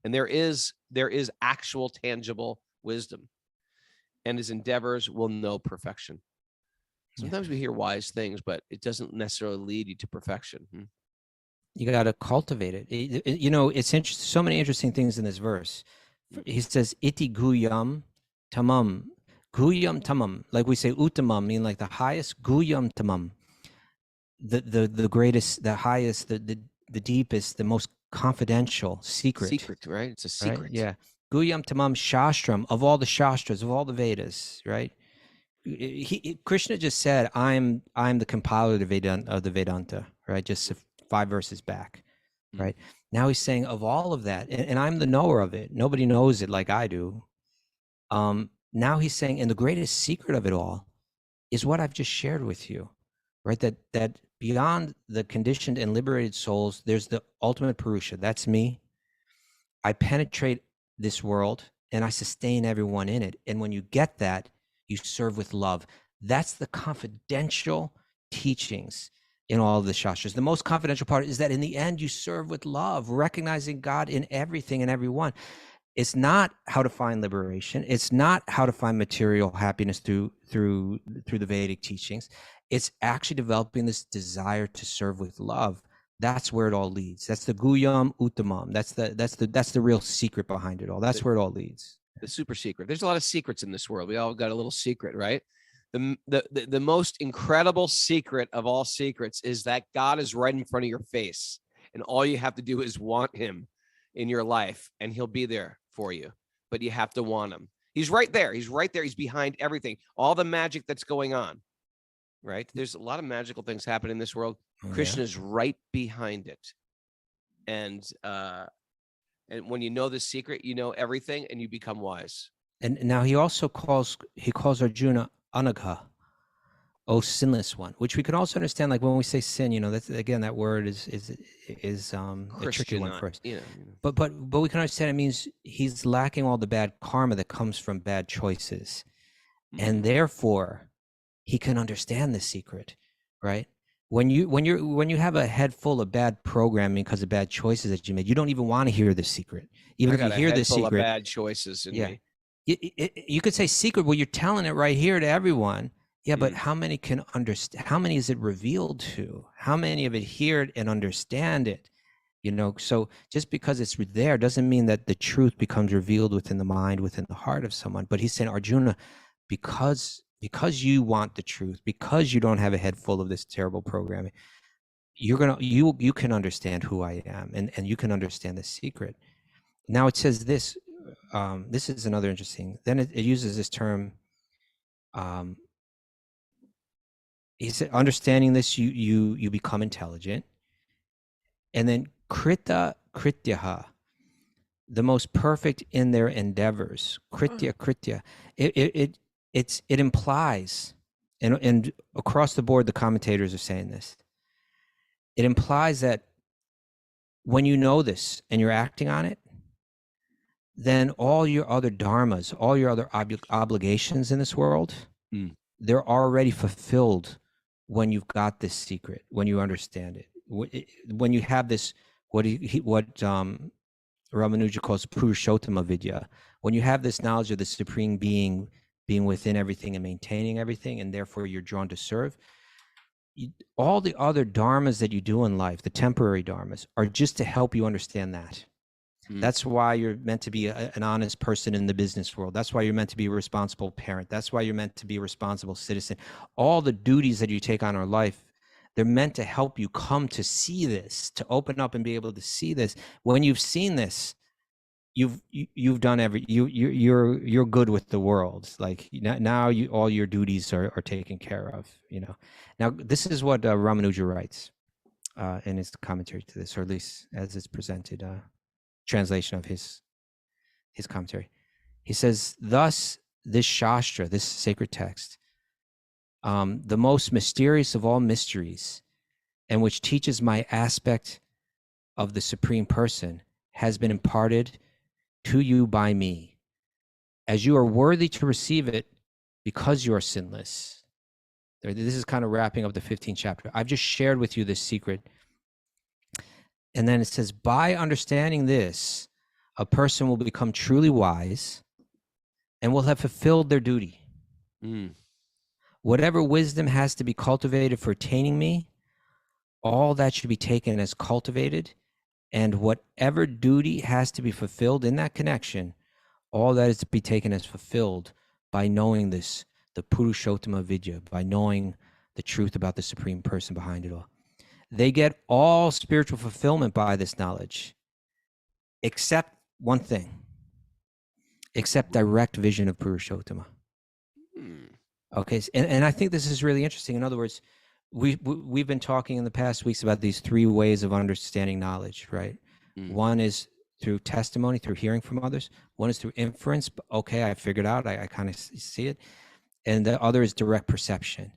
And there is actual tangible wisdom, and his endeavors will know perfection. Sometimes we hear wise things, but it doesn't necessarily lead you to perfection. You got to cultivate it. You know, it's interesting. So many interesting things in this verse. He says, "Iti guyam tamam." Guyam tamam, like we say uttamam, mean like the highest. Guyam tamam, the greatest, the highest, the deepest, the most confidential secret. Secret, right? It's a secret. Right? Yeah. Guyam tamam shastram, of all the shastras, of all the Vedas, right? Krishna just said, I'm the compiler of the Vedanta, right? Just 5 verses back, right? Now he's saying of all of that, and I'm the knower of it. Nobody knows it like I do. Now he's saying, and the greatest secret of it all is what I've just shared with you, right? That beyond the conditioned and liberated souls, there's the ultimate Purusha. That's me. I penetrate this world and I sustain everyone in it. And when you get that, you serve with love. That's the confidential teachings in all of the Shastras. The most confidential part is that in the end, you serve with love, recognizing God in everything and everyone. It's not how to find liberation. It's not how to find material happiness through the Vedic teachings. It's actually developing this desire to serve with love. That's where it all leads. That's the Guyam Uttamam. That's the real secret behind it all. That's where it all leads. The super secret. There's a lot of secrets in this world. We all got a little secret, right? The most incredible secret of all secrets is that God is right in front of your face, and all you have to do is want him in your life, and he'll be there for you. But you have to want him. He's right there. He's right there. He's behind everything. All the magic that's going on, right? There's a lot of magical things happening in this world. Krishna's right behind it. And when you know the secret, you know everything, and you become wise. And now he also calls Arjuna Anagha, O sinless one, which we can also understand, like when we say sin, you know, that's again, that word is a tricky one for us. You know. But we can understand it means he's lacking all the bad karma that comes from bad choices, and therefore he can understand the secret, right? When you have a head full of bad programming because of bad choices that you made, you don't even want to hear the secret. Even if you hear the secret, of bad choices in me. You could say secret. Well, you're telling it right here to everyone. Yeah, but how many can understand? How many is it revealed to? How many of it hear it and understand it? So just because it's there doesn't mean that the truth becomes revealed within the mind, within the heart of someone. But he's saying, Arjuna, because you want the truth, because you don't have a head full of this terrible programming, you can understand who I am, and you can understand the secret. Now it says this. This is another interesting. Then it uses this term. He said, understanding this, you become intelligent. And then krityaha, the most perfect in their endeavors. Kritya. It implies, and across the board, the commentators are saying this. It implies that when you know this and you're acting on it, then all your other dharmas, all your other obligations in this world, they're already fulfilled when you've got this secret, when you understand it. When you have this, what Ramanuja calls Purushottama vidya, when you have this knowledge of the Supreme Being within everything and maintaining everything, and therefore you're drawn to serve, all the other dharmas that you do in life, the temporary dharmas, are just to help you understand that. That's why you're meant to be an honest person in the business world. That's why you're meant to be a responsible parent. That's why you're meant to be a responsible citizen. All the duties that you take on in life, they're meant to help you come to see this, to open up and be able to see this. When you've seen this, you've done you're good with the world. Like now all your duties are taken care of. Now this is what Ramanuja writes in his commentary to this, or at least as it's presented, translation of his commentary. He says, thus this shastra, this sacred text, the most mysterious of all mysteries, and which teaches my aspect of the Supreme Person, has been imparted to you by me, as you are worthy to receive it because you are sinless. This is kind of wrapping up the 15th chapter. I've just shared with you this secret. And then it says, by understanding this, a person will become truly wise and will have fulfilled their duty. Whatever wisdom has to be cultivated for attaining me, all that should be taken as cultivated, and whatever duty has to be fulfilled in that connection, all that is to be taken as fulfilled by knowing this, the Purushottama vidya, by knowing the truth about the Supreme Person behind it all. They get all spiritual fulfillment by this knowledge, except one thing, except direct vision of Purushottama. Okay, and I think this is really interesting. In other words, we've been talking in the past weeks about these three ways of understanding knowledge, right? One is through testimony, through hearing from others. One is through inference. Okay, I figured out, I kind of see it. And the other is direct perception.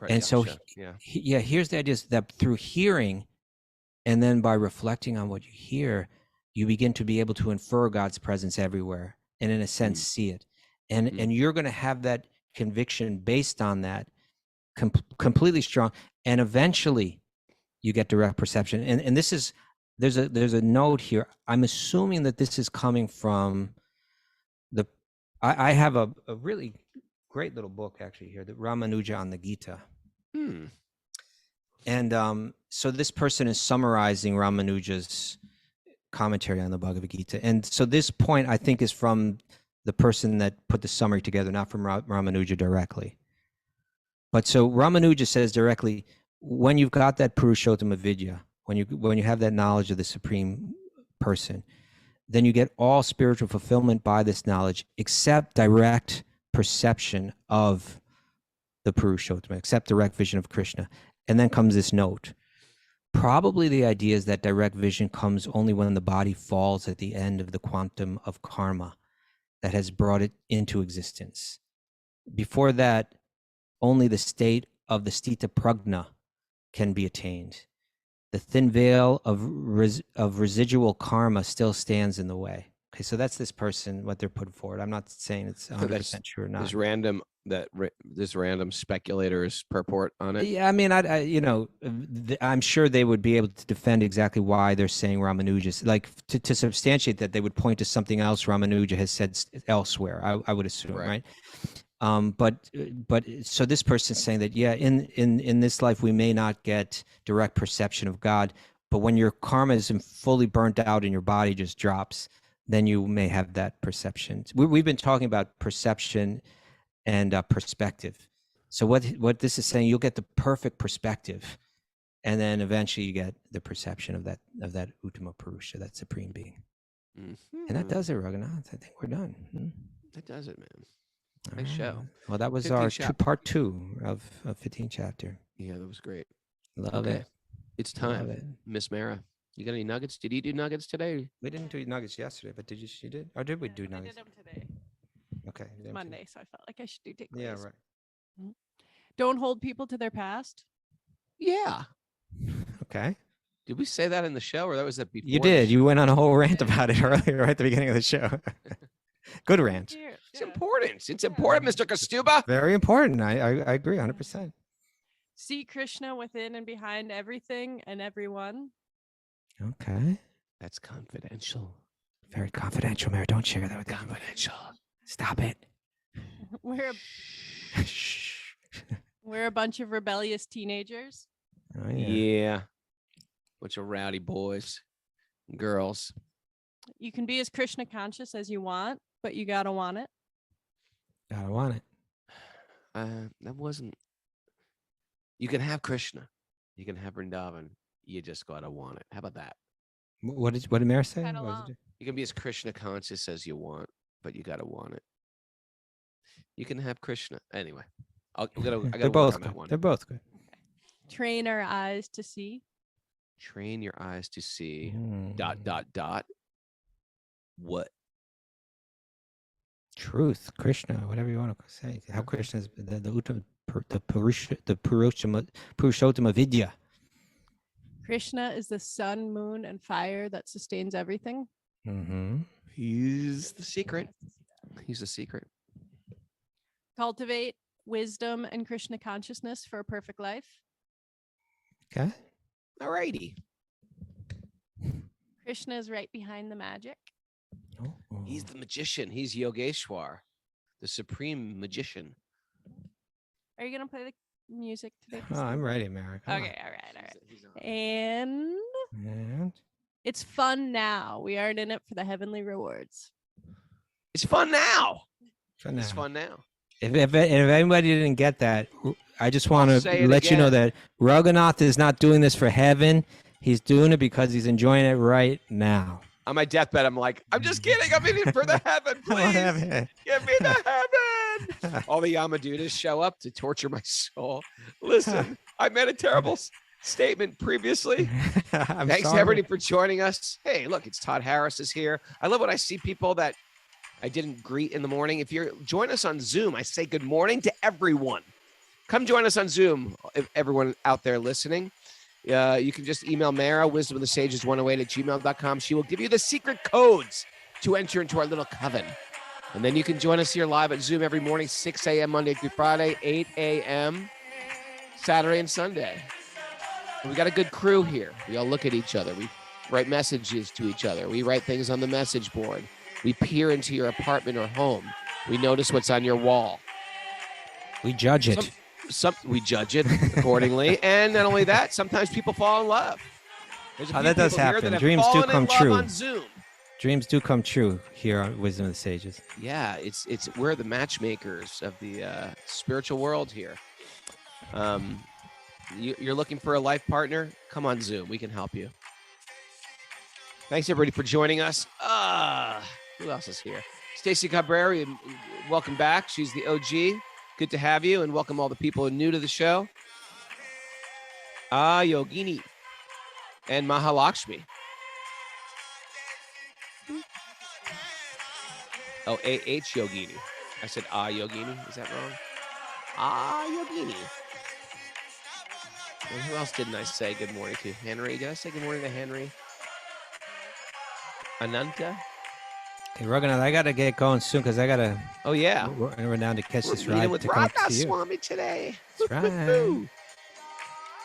And so, here's the idea, is that through hearing, and then by reflecting on what you hear, you begin to be able to infer God's presence everywhere, and in a sense, see it. And you're going to have that conviction based on that, completely strong. And eventually, you get direct perception. And this is, there's a note here. I'm assuming that this is coming from I have a really great little book actually here, the Ramanuja on the Gita. And so this person is summarizing Ramanuja's commentary on the Bhagavad-gita. And so this point, I think, is from the person that put the summary together, not from Ramanuja directly. But so Ramanuja says directly, when you've got that Purushottama vidya, when you have that knowledge of the Supreme Person, then you get all spiritual fulfillment by this knowledge, except direct perception of the Purushottama, except direct vision of Krishna. And then comes this note. Probably the idea is that direct vision comes only when the body falls at the end of the quantum of karma that has brought it into existence. Before that, only the state of the stita prajna can be attained. The thin veil of residual karma still stands in the way. Okay, so that's this person, what they're putting forward. I'm not saying it's 100% true or not. This random speculator's purport on it. Yeah, I mean, I'm sure they would be able to defend exactly why they're saying Ramanuja. Like to substantiate that, they would point to something else Ramanuja has said elsewhere. I would assume, right? But so this person's saying that, in this life we may not get direct perception of God. But when your karma isn't fully burnt out and your body just drops, then you may have that perception. We've been talking about perception and perspective. So what this is saying, you'll get the perfect perspective, and then eventually you get the perception of that Uttama Purusha, that supreme being. And that does it, Raghunath. I think we're done. That does it, man. Nice show. Well, that was our part 2 of 15th chapter. Yeah, that was great. Love it. It's time. Miss Mara, you got any nuggets? Did you do nuggets today? We didn't do nuggets yesterday, but did you? She did? Or did we do nuggets? I did them today. Okay. It's Monday, so I felt like I should do takeaways. Yeah, right. Don't hold people to their past. Yeah. Okay. Did we say that in the show, or that was that before? You did. You went on a whole rant about it earlier, right at the beginning of the show. Good rant. It's important. It's important, Mr. Kaustubha. Very important. I agree 100%. See Krishna within and behind everything and everyone. Okay. That's confidential. Very confidential, Mary. Don't share that with confidential. Stop it. We're a bunch of rebellious teenagers. Oh, yeah. Bunch of rowdy boys and girls. You can be as Krishna conscious as you want, but you gotta want it. Gotta want it. That wasn't. You can have Krishna. You can have Vrindavan. You just gotta want it. How about that? What did Mary say? You can be as Krishna conscious as you want, but you gotta want it. You can have Krishna. Anyway, I gotta They're both good. One. They're both good. Train our eyes to see. Train your eyes to see. ... What? Truth, Krishna, whatever you want to say. How Krishna is the Purushottama Vidya. Krishna is the sun, moon, and fire that sustains everything. He's the secret. He's the secret. Cultivate wisdom and Krishna consciousness for a perfect life. Okay. All righty. Krishna is right behind the magic. He's the magician. He's Yogeshwar, the supreme magician. Are you going to play the music today? Oh, I'm ready, Mary. Okay, all right. And it's fun now. We aren't in it for the heavenly rewards. It's fun now. It's fun now. If anybody didn't get that, I just want to let you know that Raghunath is not doing this for heaven. He's doing it because he's enjoying it right now. On my deathbed, I'm like, I'm just kidding. I'm in it for the heaven, please. Give me the heaven. All the Yamadutas show up to torture my soul. Listen, I made a terrible statement previously. Thanks to everybody for joining us. Hey, look, it's Todd Harris is here. I love when I see people that I didn't greet in the morning. If you're join us on Zoom, I say good morning to everyone. Come join us on Zoom, if everyone out there listening. You can just email Mara, wisdomofthesages108@gmail.com. She will give you the secret codes to enter into our little coven. And then you can join us here live at Zoom every morning, 6 a.m. Monday through Friday, 8 a.m. Saturday and Sunday. And we got a good crew here. We all look at each other. We write messages to each other. We write things on the message board. We peer into your apartment or home. We notice what's on your wall. We judge it. We judge it accordingly. And not only that, sometimes people fall in love. That does happen. Dreams do come true. Dreams do come true here on Wisdom of the Sages. Yeah, we're the matchmakers of the spiritual world here. You're looking for a life partner? Come on Zoom. We can help you. Thanks everybody for joining us. Who else is here? Stacey Cabrera, welcome back. She's the OG. Good to have you, and welcome all the people who are new to the show. Yogini and Mahalakshmi. Oh, A.H. Yogini. I said Yogini. Is that wrong? Yogini. And who else didn't I say good morning to? Henry. Did I say good morning to Henry? Ananta? Hey, Raghunath, I got to get going soon because I got to... Oh, yeah. We're down to catch this ride with to come to you. Swami today. That's right.